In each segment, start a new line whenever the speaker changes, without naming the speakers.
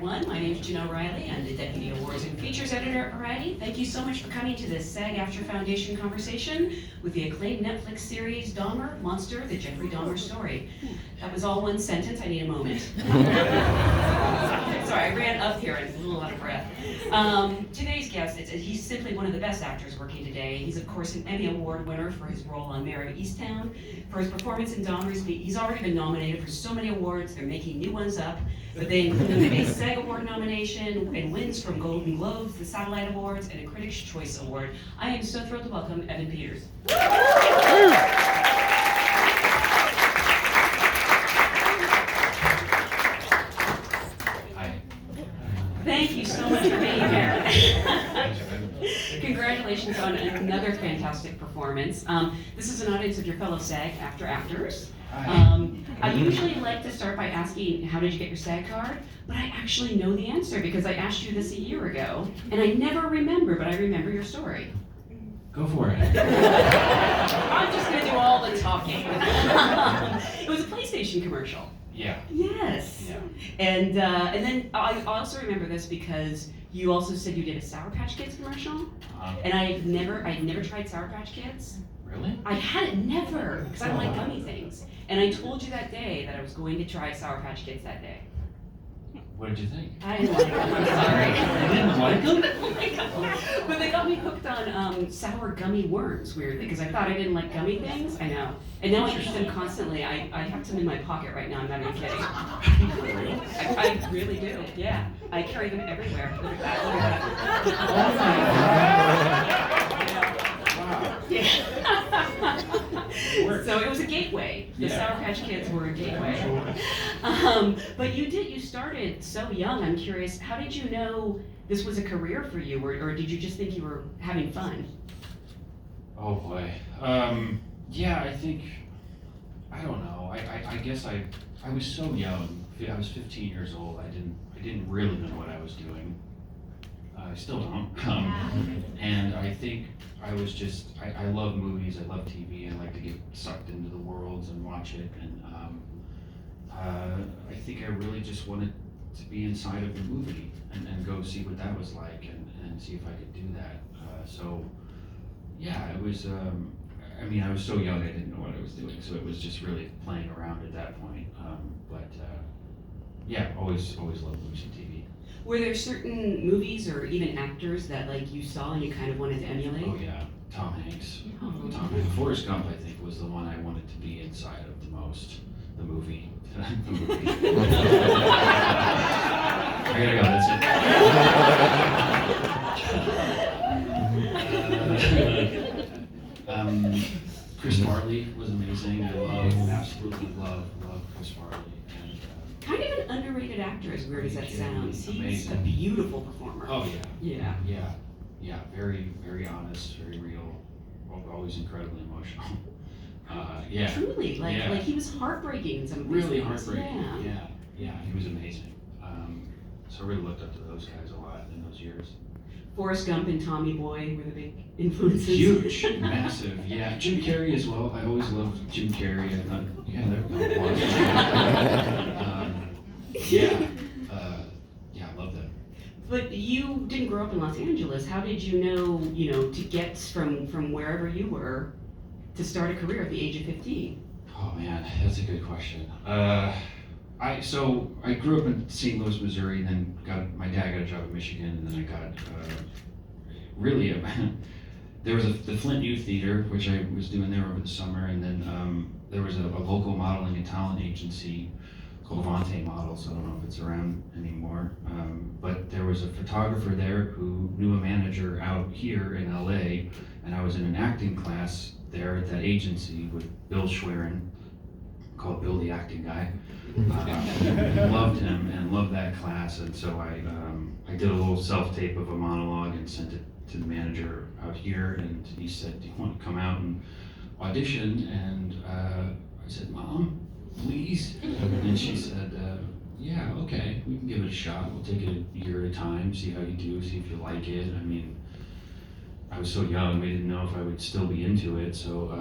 everyone. My name is Janelle Riley. I'm the Deputy Awards and Features Editor at Variety. Thank you so much for coming to this SAG-AFTRA Foundation conversation with the acclaimed Netflix series Dahmer, Monster, the Jeffrey Dahmer story. That was all one sentence. I need a moment. Sorry, I ran up here and was a little out of breath. Today's guest, he's simply one of the best actors working today. He's, of course, an Emmy Award winner for his role on Mayor of Easttown. For his performance in Dahmer, he's already been nominated for so many awards. They're making new ones up. But they include a SAG Award nomination and wins from Golden Globes, the Satellite Awards, and a Critics' Choice Award. I am so thrilled to welcome Evan Peters.
Hi.
Thank you so much for being here. Congratulations on another fantastic performance. This is an audience of your fellow SAG-AFTRA actors. I usually like to start by asking, how did you get your SAG card? But I actually know the answer because I asked you this a year ago, and I never remember, but I remember your story.
Go for it.
I'm just gonna do all the talking. It was a PlayStation commercial.
Yeah.
Yes.
Yeah.
And then I also remember this because you also said you did a Sour Patch Kids commercial, and I'd never tried Sour Patch Kids.
Really?
I hadn't, never, because I don't like gummy things. And I told you that day that I was going to try Sour Patch Kids that day.
What did you think?
I didn't like them, I'm sorry.
You didn't like them?
But they got me hooked on sour gummy worms, weirdly, because I thought I didn't like gummy things. I know. And now I eat them constantly. I have some in my pocket right now, I'm not even kidding. I really do, yeah. I carry them everywhere. Look at that, look at that. Yeah. So it was a gateway. The Sour Patch Kids were a gateway. But you started so young. I'm curious, how did you know this was a career for you, or did you just think you were having fun?
Oh boy. Yeah, I think, I don't know. I guess I was so young. I was 15 years old. I didn't really know what I was doing. I still don't. And I think I was just, I love movies, I love TV, I like to get sucked into the worlds and watch it, and I think I really just wanted to be inside of the movie and go see what that was like and see if I could do that. So yeah, it was, I mean, I was so young I didn't know what I was doing, so it was just really playing around at that point. But yeah, always loved movies and TV.
Were there certain movies or even actors that like you saw and you kind of wanted to emulate?
Oh yeah, Tom Hanks.
Oh.
Tom Hanks. Forrest Gump, I think, was the one I wanted to be inside of the most. The movie. The movie. I gotta go, that's it. Chris Farley was amazing. I absolutely love Chris Farley. And,
Kind of an underrated actor, as weird as that sounds. He's
amazing.
a beautiful performer.
oh yeah.
Yeah.
Yeah, very, very honest, very real, always incredibly emotional. Yeah.
Truly, like he was heartbreaking in some of these
Really
things.
heartbreaking. Yeah, he was amazing. So I really looked up to those guys a lot in those years.
Forrest Gump and Tommy Boy were the big influences.
Huge, massive, yeah. Jim Carrey as well. I always loved Jim Carrey. I thought, yeah, that was. Yeah, I love that.
But you didn't grow up in Los Angeles. How did you know, to get from wherever you were to start a career at the age of 15?
Oh man, that's a good question. I grew up in St. Louis, Missouri, and then my dad got a job in Michigan, and then I got there was the Flint Youth Theater, which I was doing there over the summer, and then there was a local modeling and talent agency called Vontae Models. I don't know if it's around anymore, but there was a photographer there who knew a manager out here in LA, and I was in an acting class there at that agency with Bill Schwerin, called Bill the Acting Guy. Loved him and loved that class, and so I did a little self-tape of a monologue and sent it to the manager out here, and he said, "Do you want to come out and audition?" And I said, "Mom, please." And she said, "Yeah, okay, we can give it a shot. We'll take it a year at a time, see how you do, see if you like it." I mean, I was so young, we didn't know if I would still be into it, so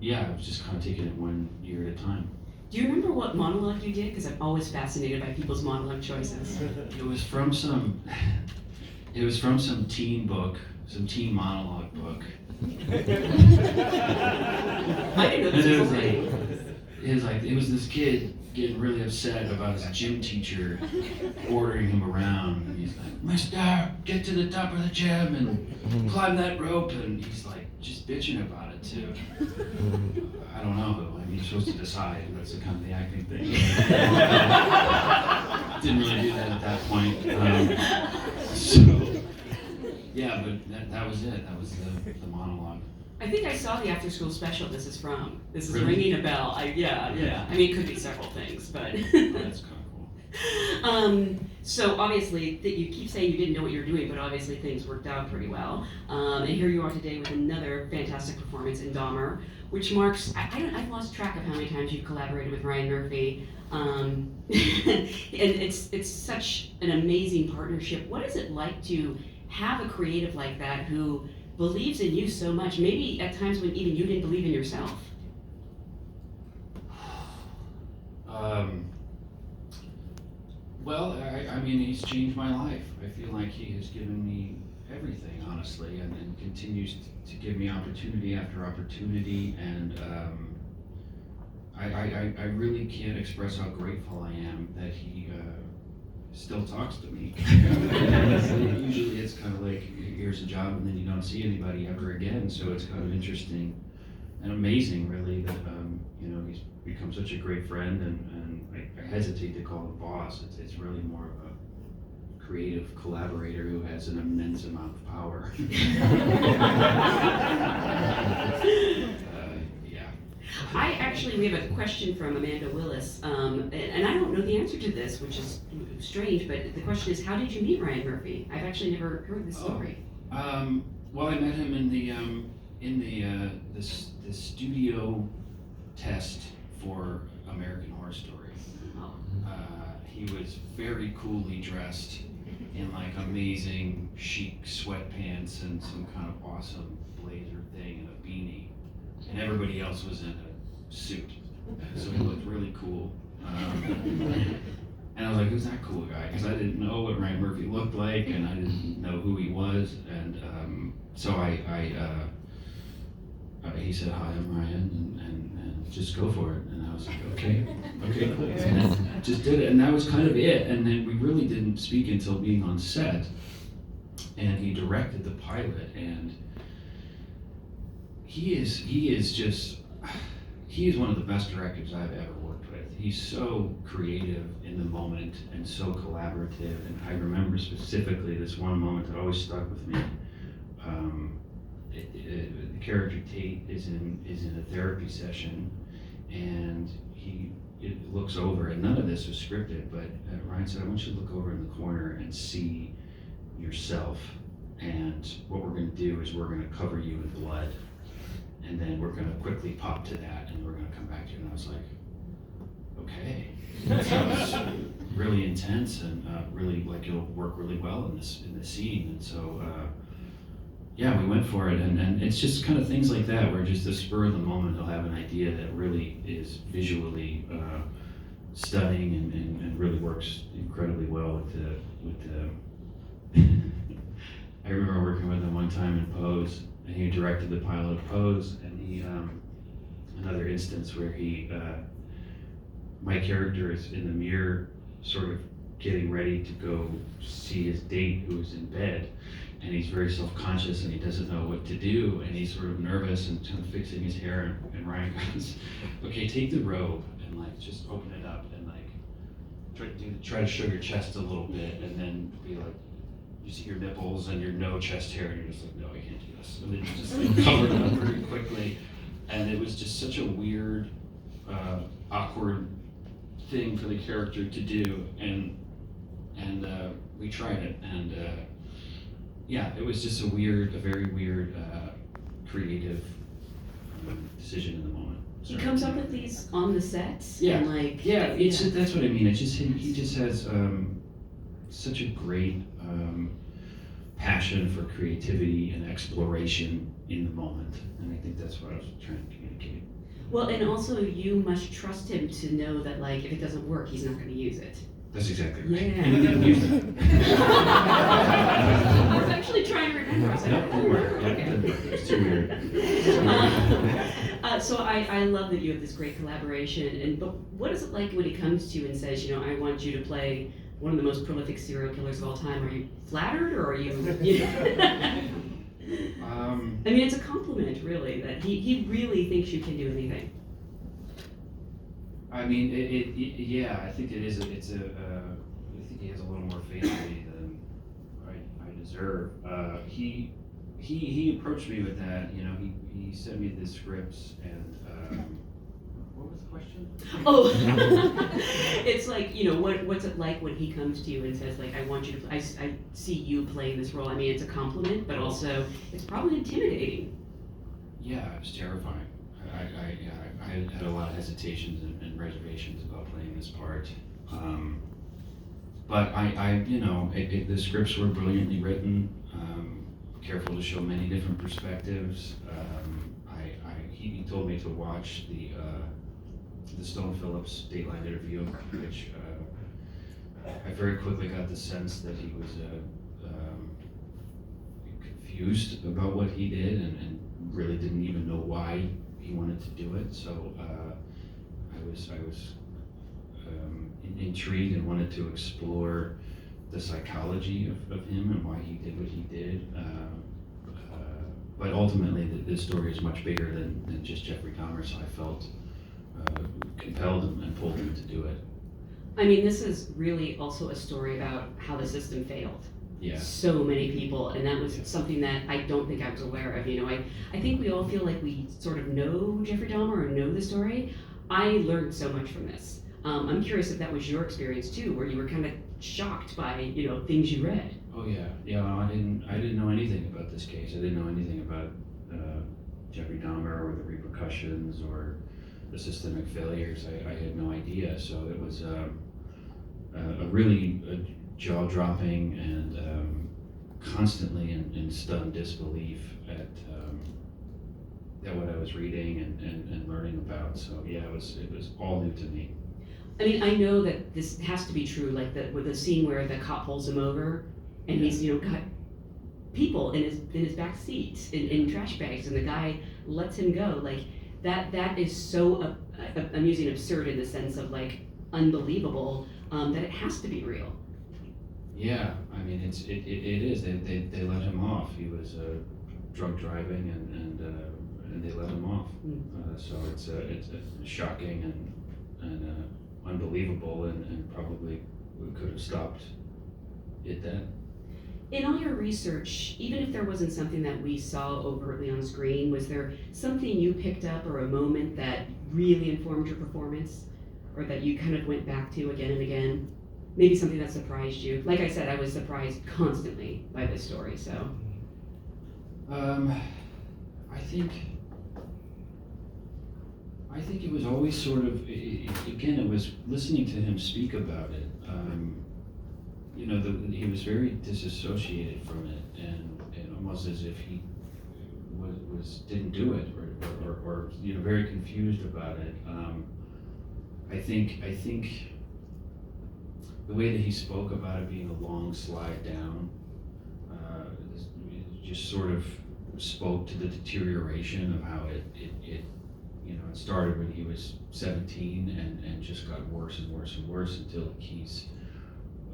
yeah, I was just kind of taking it 1 year at a time.
Do you remember what monologue you did? Because I'm always fascinated by people's monologue choices.
It was from some, it was from some teen book, some teen monologue book.
I didn't know
And
this
it
was
was
a thing.
it was this kid getting really upset about his gym teacher ordering him around. And he's like, "Mister, get to the top of the gym and climb that rope." And he's like, just bitching about it too. I don't know though. I mean, you're supposed to decide. That's the kind of the acting thing. Didn't really do that at that point. So, yeah, but that was it. That was the monologue.
I think I saw the after school special this is from. This is
Really?
ringing a bell. Yeah. I mean, it could be several things, but.
That's kind of cool.
So obviously, you keep saying you didn't know what you were doing, but obviously things worked out pretty well. And here you are today with another fantastic performance in Dahmer, which marks, I've lost track of how many times you've collaborated with Ryan Murphy. And it's such an amazing partnership. What is it like to have a creative like that who believes in you so much, maybe at times when even you didn't believe in yourself?
Well, I mean, he's changed my life. I feel like he has given me everything, honestly, and continues to give me opportunity after opportunity. And I really can't express how grateful I am that he still talks to me. Usually it's kind of like, here's a job and then you don't see anybody ever again. So it's kind of interesting and amazing, really, that he's become such a great friend, and I hesitate to call him boss. It's really more of a creative collaborator who has an immense amount of power.
We have a question from Amanda Willis, and I don't know the answer to this, which is strange, but the question is, how did you meet Ryan Murphy? I've actually never heard this story.
Well, I met him in the studio test for American Horror Story.
Oh.
He was very coolly dressed in like amazing chic sweatpants and some kind of awesome blazer thing and a beanie, and everybody else was in a suit, so he looked really cool. And I was like, "Who's that cool guy?" Because I didn't know what Ryan Murphy looked like, and I didn't know who he was, and so he said, "Hi, I'm Ryan," and just go for it. And I was like, okay, cool. And just did it, and that was kind of it. And then we really didn't speak until being on set, and he directed the pilot, and he is one of the best directors I've ever worked with. He's so creative in the moment and so collaborative. And I remember specifically this one moment that always stuck with me. The character Tate is in a therapy session, and he looks over, and none of this was scripted, but Ryan said, "I want you to look over in the corner and see yourself, and what we're going to do is we're going to cover you in blood, and then we're going to quickly pop to that, and we're going to come back to you." And I was like, okay, that sounds really intense, and really like it'll work really well in this scene. And so yeah, we went for it, and it's just kind of things like that where just the spur of the moment he'll have an idea that really is visually stunning and really works incredibly well with the I remember working with him one time in Pose, and he directed the pilot of Pose, and he another instance where my character is in the mirror sort of getting ready to go see his date who is in bed, and he's very self-conscious and he doesn't know what to do, and he's sort of nervous and kind of fixing his hair, and Ryan goes, "Okay, take the robe and like just open it up and like try to show your chest a little bit, and then be like, you see your nipples and your no chest hair," and you're just like, "No, I can't do this." And then you just like cover it up very quickly, and it was just such a weird, awkward thing for the character to do, and we tried it, and yeah, it was just a very weird, creative decision in the moment.
He comes up with these on the sets?
Yeah,
And like,
that's what I mean. It's just he just has such a great passion for creativity and exploration in the moment, and I think that's what I was trying to communicate.
Well, and also you must trust him to know that, like, if it doesn't work, he's not going to use it.
That's exactly right.
Yeah.
And he didn't use it.
I was actually trying to remember. I was like,
Nope, didn't work. Yeah, didn't work. It's too weird.
So I love that you have this great collaboration. And but what is it like when he comes to you and says, you know, I want you to play one of the most prolific serial killers of all time? Are you flattered, or are you? You know? I mean, it's a compliment, really, that he really thinks you can do anything.
I mean, yeah, I think it is, I think he has a little more faith in me than I deserve. He approached me with that, you know, he sent me the scripts and, what was the question?
Oh, it's like, you know, what's it like when he comes to you and says, like, I want you to play, I see you playing this role. I mean, it's a compliment, but also it's probably intimidating.
Yeah, it was terrifying. I had a lot of hesitations and reservations about playing this part. But you know, the scripts were brilliantly written, careful to show many different perspectives. He told me to watch the Stone Phillips Dateline interview, which I very quickly got the sense that he was confused about what he did and really didn't even know why he wanted to do it. So I was intrigued and wanted to explore the psychology of him and why he did what he did. But ultimately, the story is much bigger than just Jeffrey Dahmer, so I felt compelled and pulled him to do it.
I mean, this is really also a story about how the system failed.
Yeah.
So many people, and that was
Yeah.
something that I don't think I was aware of. You know, I think we all feel like we sort of know Jeffrey Dahmer or know the story. I learned so much from this. I'm curious if that was your experience too, where you were kind of shocked by, you know, things you read.
Oh yeah, yeah. No, I didn't know anything about this case. I didn't know anything about Jeffrey Dahmer or the repercussions or the systemic failures. I had no idea. So it was a really jaw-dropping and constantly in stunned disbelief at what I was reading and learning about. So yeah, it was all new to me.
I mean, I know that this has to be true, like with the scene where the cop pulls him over, and he's, you know, got people in his back seat in trash bags, and the guy lets him go. Like that is so amusing, absurd in the sense of like unbelievable, that it has to be real.
Yeah, I mean it is. They let him off. He was drunk driving and they let him off. So it's shocking and unbelievable and probably we could have stopped it then.
In all your research, even if there wasn't something that we saw overtly on screen, was there something you picked up or a moment that really informed your performance, or that you kind of went back to again and again? Maybe something that surprised you. Like I said, I was surprised constantly by this story, so.
I think it was always sort of, again, it was listening to him speak about it. You know, he was very disassociated from it and almost as if he didn't do it or you know, very confused about it. I think the way that he spoke about it being a long slide down, just sort of spoke to the deterioration of how it you know, it started when he was 17 and just got worse and worse and worse until he's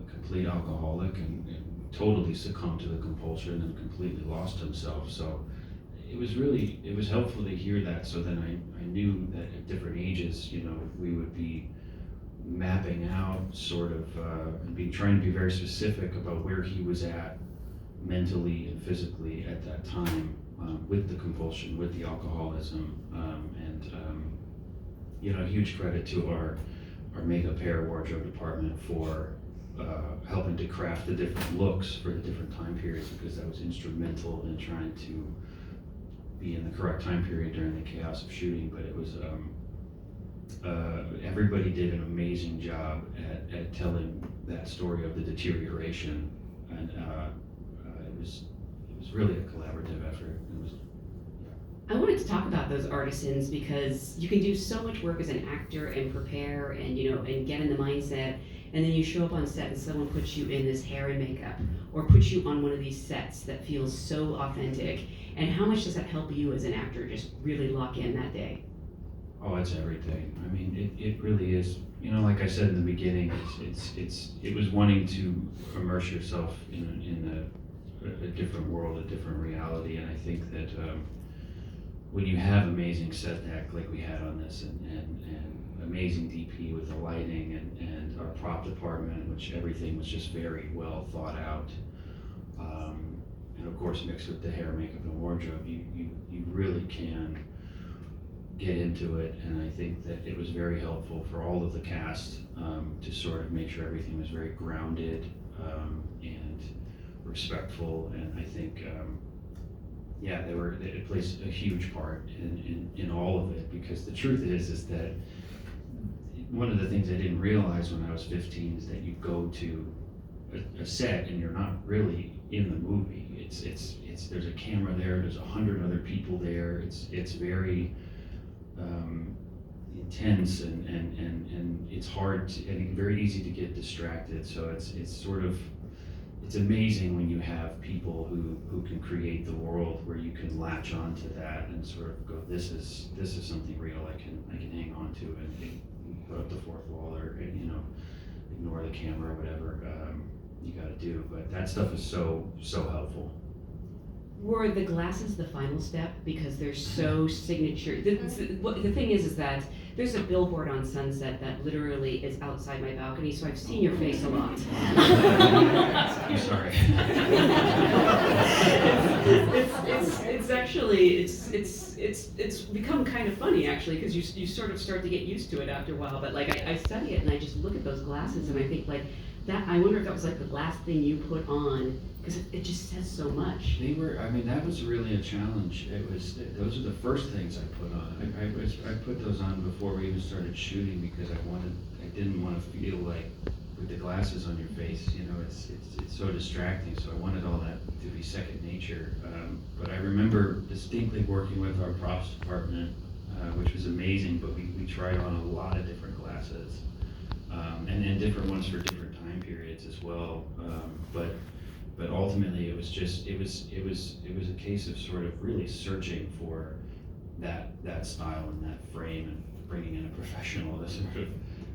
a complete alcoholic and totally succumbed to the compulsion and completely lost himself. So it was helpful to hear that, so then I knew that at different ages, you know, we would be mapping out sort of, trying to be very specific about where he was at mentally and physically at that time, with the compulsion, with the alcoholism, you know, huge credit to our makeup, hair, wardrobe department for helping to craft the different looks for the different time periods, because that was instrumental in trying to be in the correct time period during the chaos of shooting. But it was everybody did an amazing job at telling that story of the deterioration, and it was really a collaborative effort. It was, yeah.
I wanted to talk about those artisans because you can do so much work as an actor and prepare and and get in the mindset, and then you show up on set and someone puts you in this hair and makeup or puts you on one of these sets that feels so authentic. And how much does that help you as an actor just really lock in that day?
Oh, it's everything. I mean, it really is. Like I said in the beginning, it was wanting to immerse yourself in a different world, a different reality, and I think that when you have amazing set deck like we had on this, and amazing DP with the lighting, and our prop department, which everything was just very well thought out, and of course mixed with the hair, makeup, and wardrobe, you really can get into it, and I think that it was very helpful for all of the cast to sort of make sure everything was very grounded and respectful, and I think it plays a huge part in all of it, because the truth is that one of the things I didn't realize when I was 15 is that you go to a set and you're not really in the movie. It's there's a camera there, there's 100 other people there, it's very intense, and it's hard to, and very easy to get distracted. So it's amazing when you have people who can create the world where you can latch onto that and sort of go, this is something real I can hang on to, and put up the fourth wall, or ignore the camera or whatever you got to do. But that stuff is so helpful.
Were the glasses the final step because they're so signature? The thing is that there's a billboard on Sunset that literally is outside my balcony, so I've seen your face a lot.
I'm sorry.
It's actually it's become kind of funny actually, because you sort of start to get used to it after a while. But like I study it and I just look at those glasses and I think like that. I wonder if that was like the last thing you put on, because it just says so much.
That was really a challenge. Those are the first things I put on. I put those on before we even started shooting, because I didn't want to feel like with the glasses on your face, it's so distracting. So I wanted all that to be second nature. But I remember distinctly working with our props department, which was amazing, but we tried on a lot of different glasses, and different ones for different time periods as well. But ultimately, it was a case of sort of really searching for that style and that frame, and bringing in a professional to sort of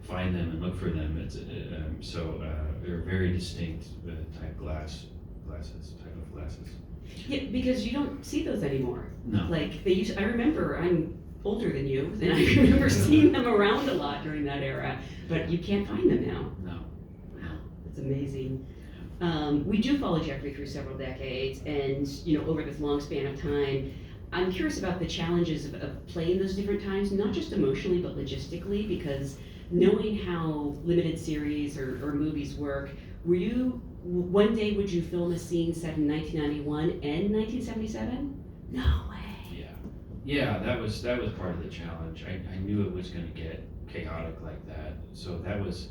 find them and look for them. They're very distinct type of glasses.
Yeah, because you don't see those anymore.
No.
Like they used. I remember. I'm older than you, and I remember seeing them around a lot during that era. But you can't find them now.
No.
Wow, that's amazing. We do follow Jeffrey through several decades, and over this long span of time, I'm curious about the challenges of playing those different times, not just emotionally but logistically, because knowing how limited series or movies work, one day would you film a scene set in 1991 and 1977? No way.
Yeah, that was part of the challenge. I knew it was going to get chaotic like that, so that was,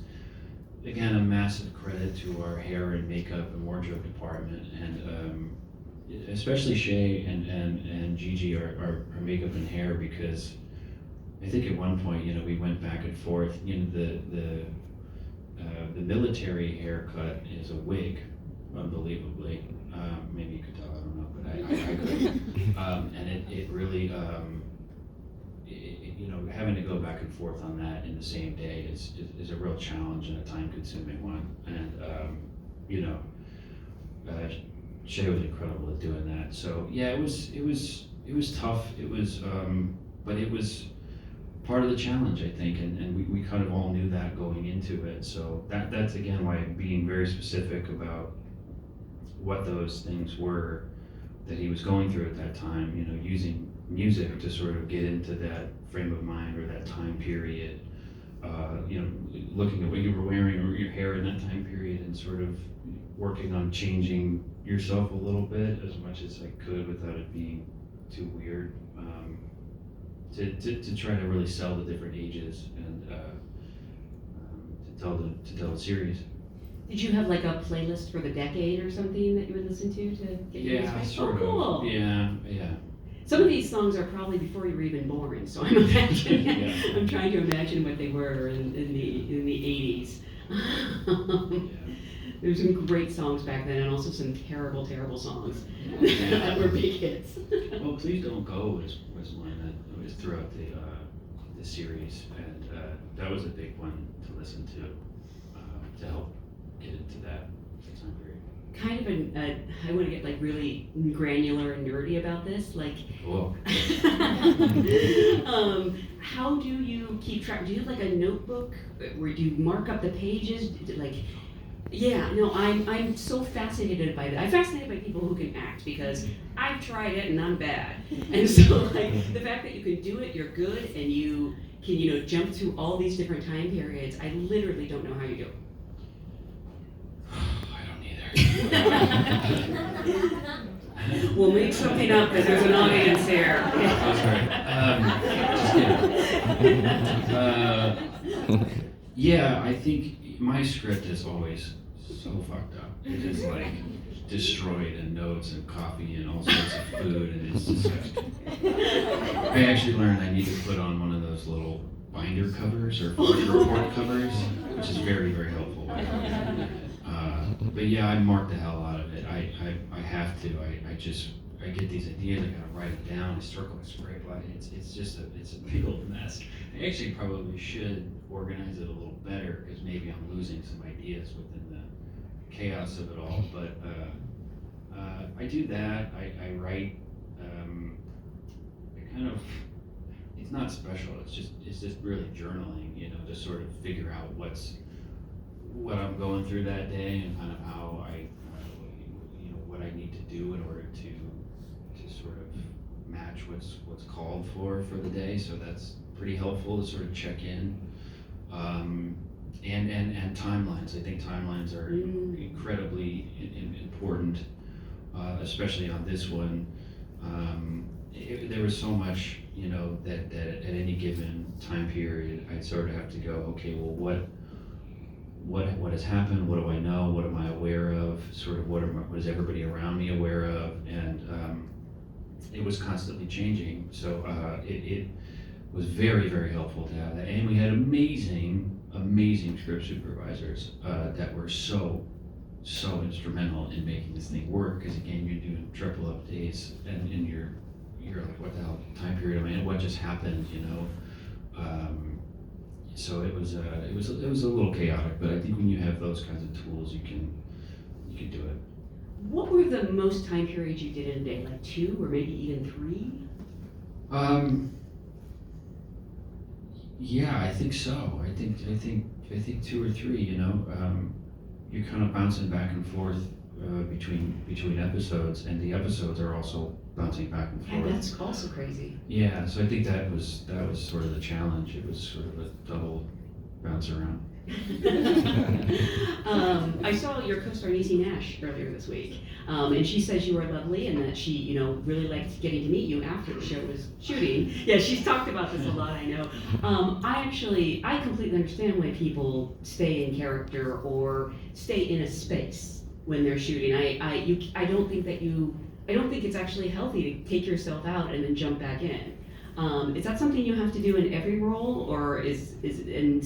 again, a massive credit to our hair and makeup and wardrobe department, and especially Shay and Gigi, our makeup and hair, because I think at one point, we went back and forth. The military haircut is a wig, unbelievably. Maybe you could tell, I don't know, but I couldn't. And it really, having to go back and forth on that in the same day is a real challenge and a time-consuming one. And Shay was incredible at doing that. So yeah, it was tough. But it was part of the challenge, I think, and we kind of all knew that going into it. So that's again why being very specific about what those things were that he was going through at that time, using music to sort of get into that frame of mind or that time period, looking at what you were wearing or your hair in that time period, and sort of working on changing yourself a little bit as much as I could without it being too weird, to try to really sell the different ages and to tell the series.
Did you have like a playlist for the decade or something that you would listen to get your inspiration?
Sort of.
Cool.
Yeah.
Some of these songs are probably before you were even born, so I'm imagining, I'm trying to imagine what they were in the 80s. There were some great songs back then, and also some terrible, terrible songs that were big hits.
Well, Please Don't Go was one that was throughout the series, and that was a big one to listen to help get into that time period.
Kind of I want to get like really granular and nerdy about this, like.
Cool.
How do you keep track? Do you have like a notebook where do you mark up the pages? Like, yeah, no, I'm so fascinated by that. I'm fascinated by people who can act because I've tried it and I'm bad. And so like the fact that you can do it, you're good, and you can jump through all these different time periods. I literally don't know how you do it. We'll make something up because there's an audience here.
Yeah, I think my script is always so fucked up. It is like destroyed, and notes and coffee and all sorts of food, and it's disgusting. I actually learned I need to put on one of those little binder covers or report covers, which is very, very helpful. But yeah, I mark the hell out of it. I have to. I get these ideas. I gotta write it down. I circle it, scrape it. It's just it's a big old mess. I actually probably should organize it a little better because maybe I'm losing some ideas within the chaos of it all. But I do that. I write. I kind of. It's not special. It's just really journaling. To sort of figure out what I'm going through that day and kind of how what I need to do in order to sort of match what's called for the day. So that's pretty helpful to sort of check in. And timelines. I think timelines are incredibly important, especially on this one. There was so much, that at any given time period, I'd sort of have to go, okay, well, what has happened? What do I know? What am I aware of? Sort of what is everybody around me aware of? And it was constantly changing. So it was very, very helpful to have that. And we had amazing script supervisors that were so instrumental in making this thing work. Because again, you're doing triple updates, and you're like, what the hell time period am I in? What just happened? So it was a little chaotic, but I think when you have those kinds of tools, you can do it.
What were the most time periods you did in a day? Like 2 or maybe even 3?
Yeah, I think so. I think 2 or 3. You're kind of bouncing back and forth between episodes, and the episodes are also bouncing back and forth.
Yeah, that's also crazy.
Yeah, so I think that was sort of the challenge. It was sort of a double bounce around.
I saw your co-star Niecy Nash earlier this week, and she says you were lovely and that she, really liked getting to meet you after the show was shooting. Yeah, she's talked about this a lot, I know. I completely understand why people stay in character or stay in a space when they're shooting. I don't think it's actually healthy to take yourself out and then jump back in. Is that something you have to do in every role, or and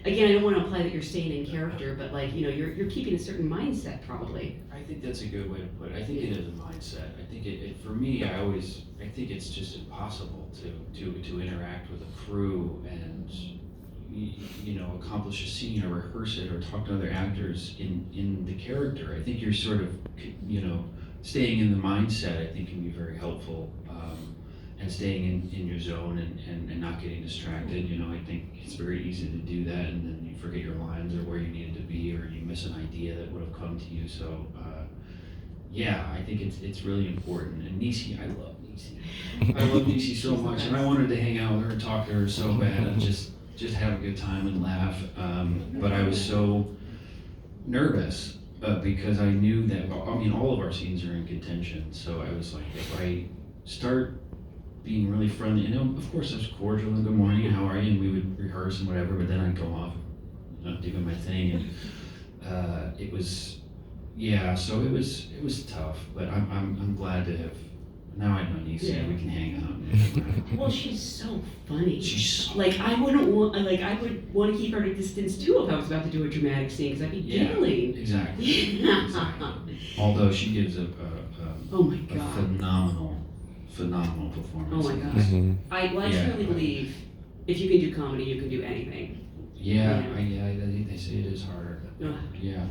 again, I don't want to imply that you're staying in character, but you're keeping a certain mindset probably.
I think that's a good way to put it. I think it is a mindset. I think for me, I think it's just impossible to interact with a crew and accomplish a scene or rehearse it or talk to other actors in the character. I think you're sort of staying in the mindset, I think, can be very helpful, and staying in your zone and not getting distracted. I think it's very easy to do that, and then you forget your lines or where you needed to be, or you miss an idea that would have come to you. So yeah, I think it's really important. And Niecy, I love Niecy so much, and I wanted to hang out with her and talk to her so bad and just have a good time and laugh. But I was so nervous because I knew that, all of our scenes are in contention. So I was like, if I start being really friendly, and of course I was cordial and good morning and how are you, and we would rehearse and whatever, but then I'd go off doing my thing, and it was tough, but I'm glad to have now I know Nisi,
Yeah.
we can hang out.
Well, she's so funny.
She's so
Like, I would want to keep her at a distance too if I was about to do a dramatic scene, because I'd be giggling.
Exactly. Although she gives a
Oh my
a
God.
phenomenal performance.
Oh my
in
gosh.
this.
I
Yeah.
truly believe if you can do comedy, you can do anything.
Yeah,
Yeah.
I think they say it is harder.
Ugh.
Yeah.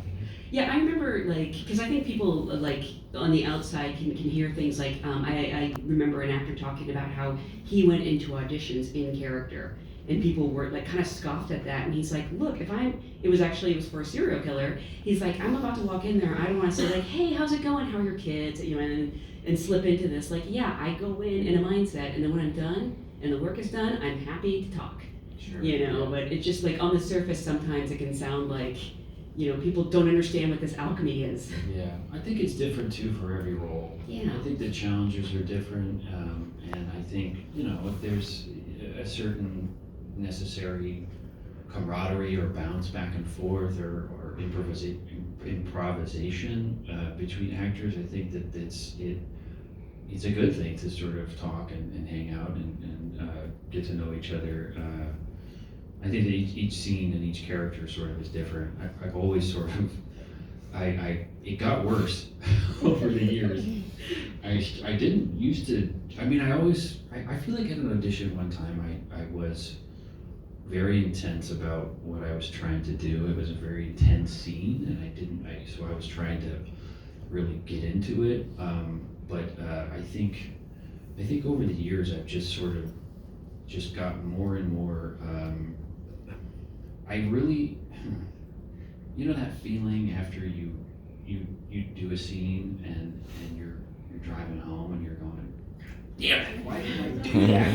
Yeah, I remember, like, because I think people, like, on the outside can hear things like, I remember an actor talking about how he went into auditions in character, and people were, like, kind of scoffed at that, and he's like, look, it was for a serial killer, he's like, I'm about to walk in there, I don't want to say, like, hey, how's it going, how are your kids, you know, and slip into this, like, yeah, I go in a mindset, and then when I'm done, and the work is done, I'm happy to talk,
Sure.
you know, but it's just, like, on the surface, sometimes it can sound like, you know, people don't understand what this alchemy is.
Yeah, I think it's different too for every role.
Yeah.
I think the challenges are different, and I think, you know, if there's a certain necessary camaraderie or bounce back and forth or improvisation between actors, I think that it's a good thing to sort of talk and hang out and get to know each other. I think that each scene and each character sort of is different. I've always sort of, it got worse over the years. I didn't used to, I mean, I feel like at an audition one time I was very intense about what I was trying to do. It was a very intense scene and so I was trying to really get into it. But I think over the years I've just sort of gotten more and more, I really, you know that feeling after you do a scene and you're driving home and you're going, damn it, why did I do that?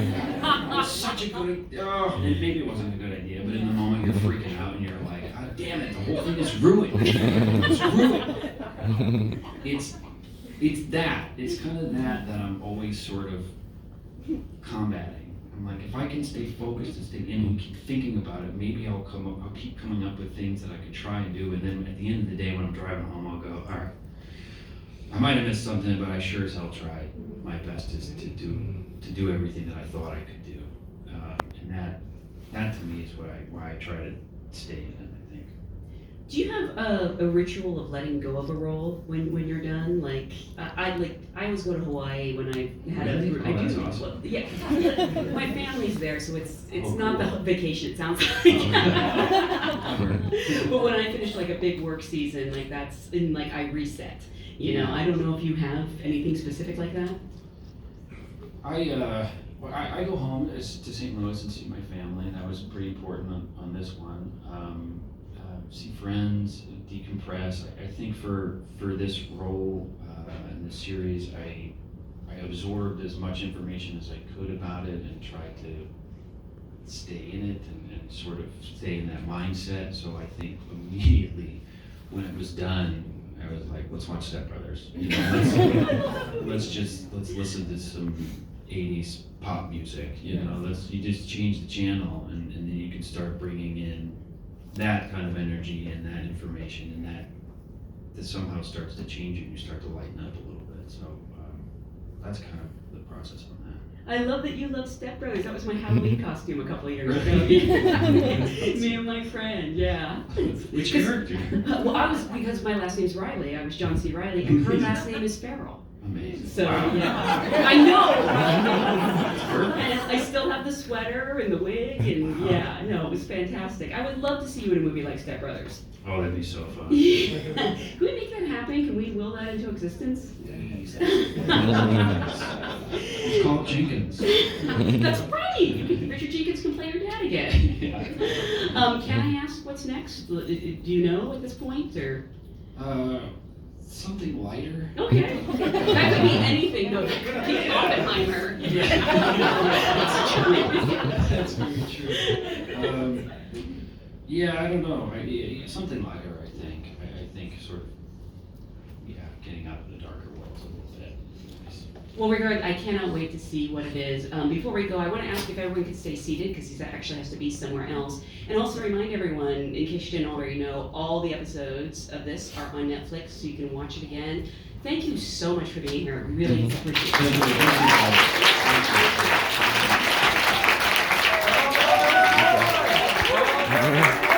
It was such a good, and maybe it wasn't a good idea, but in the moment you're freaking out and you're like, God damn it, the whole thing is ruined. It's ruined. It's that. It's kind of that I'm always sort of combating. I'm like, if I can stay focused and stay in and keep thinking about it, maybe I'll keep coming up with things that I could try and do, and then at the end of the day when I'm driving home, I'll go, all right, I might have missed something, but I sure as hell tried my best to do everything that I thought I could do, and that to me is why I try to stay in it, I think.
Do you have a ritual of letting go of a role when you're done? Like, I always go to Hawaii when I had
Really?
I
That's
do.
awesome.
Well, yeah, my family's there, so it's
Oh,
not
cool.
the vacation. It sounds like.
yeah.
But when I finish like a big work season, like that's and like I reset. You know, I don't know if you have anything specific like that.
I go home to St. Louis and see my family, and that was pretty important on this one. See friends, decompress. I think for this role in this series, I absorbed as much information as I could about it and tried to stay in it and sort of stay in that mindset. So I think immediately when it was done, I was like, let's watch Step Brothers. You know, let's listen to some 80s pop music. You know, you just change the channel and then you can start bringing in that kind of energy and that information and that somehow starts to change you and you start to lighten up a little bit. So that's kind of the process on that.
I love that you love Step Brothers. That was my Halloween costume a couple of years ago.
Really?
Me and my friend, yeah.
Which character?
Well, I was, because my last name's Riley. I was John C. Riley, and her last name is Farrell.
Amazing.
So,
Wow.
yeah. I know!
That's perfect.
And I still have the sweater and the wig, and yeah, no, it was fantastic. I would love to see you in a movie like Step Brothers.
Oh, that'd be so fun.
Can we make that happen? Can we will that into existence?
It's called Jenkins.
That's right! Richard Jenkins can play your dad again. Can I ask what's next? Do you know at this point, or?
Something lighter.
Okay. That could be anything, though. Keep Oppenheimer.
That's very true. Yeah, I don't know. Something lighter, I think. I think sort of, getting out of the darker worlds a little bit. Nice.
Well, regard, I cannot wait to see what it is. Before we go, I want to ask if everyone could stay seated, because he actually has to be somewhere else. And also remind everyone, in case you didn't already know, all the episodes of this are on Netflix, so you can watch it again. Thank you so much for being here. Really appreciate it.
Thank you. Thank you.